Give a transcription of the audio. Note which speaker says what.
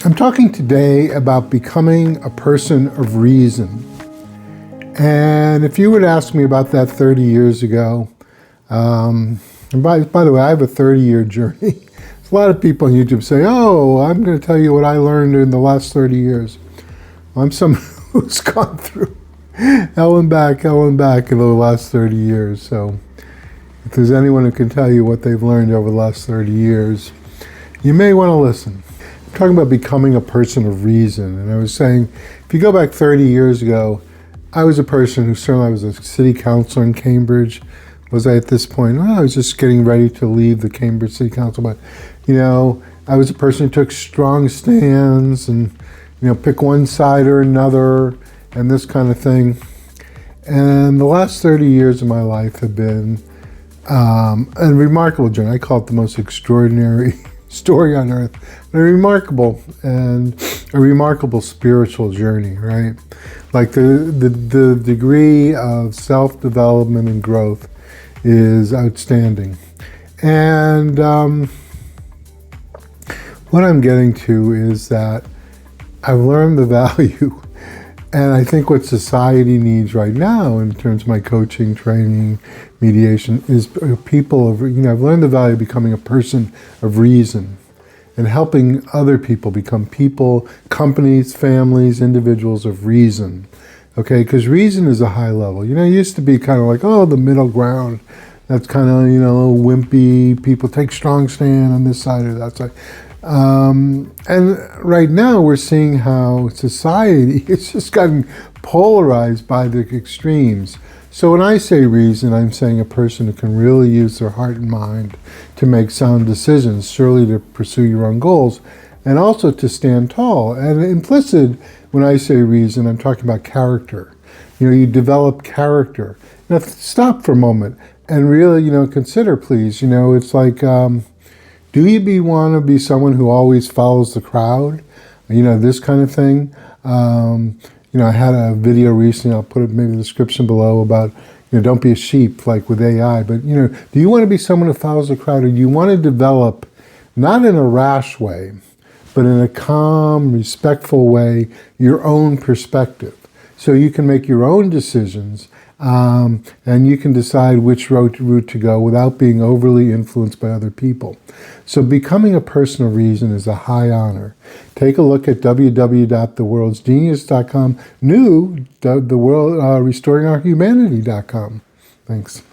Speaker 1: I'm talking today about becoming a person of reason. And if you would ask me about that 30 years ago, and by the way, I have a 30-year journey. There's a lot of people on YouTube say, oh, I'm going to tell you what I learned in the last 30 years. Well, I'm someone who's gone through hell and back in the last 30 years. So if there's anyone who can tell you what they've learned over the last 30 years, you may want to listen. I'm talking about becoming a person of reason. And I was saying, if you go back 30 years ago, I was a person who certainly, I was a city councilor in Cambridge. Was I at this point? Well, I was just getting ready to leave the Cambridge City Council, but, I was a person who took strong stands and, pick one side or another and this kind of thing. And the last 30 years of my life have been a remarkable journey. I call it the most extraordinary story on earth. A remarkable spiritual journey, right? Like the degree of self-development and growth is outstanding. And what I'm getting to is that I've learned the value, and I think what society needs right now in terms of my coaching, training, mediation is people of, I've learned the value of becoming a person of reason and helping other people become people, companies, families, individuals of reason. Okay, because reason is a high level. It used to be kind of like, the middle ground. That's kind of, a little wimpy. People take strong stand on this side or that side. And right now we're seeing how society has just gotten polarized by the extremes. So when I say reason, I'm saying a person who can really use their heart and mind to make sound decisions, surely to pursue your own goals, and also to stand tall. And implicit, when I say reason, I'm talking about character. You develop character. Now stop for a moment and really, consider, please. It's like, do you want to be someone who always follows the crowd? This kind of thing. I had a video recently, I'll put it maybe in the description below, about, don't be a sheep like with AI. But, do you want to be someone who follows the crowd, or do you want to develop, not in a rash way, but in a calm, respectful way, your own perspective? So you can make your own decisions, and you can decide which route to go without being overly influenced by other people. So becoming a person of reason is a high honor. Take a look at www.theworldsgenius.com, new, restoringourhumanity.com. Thanks.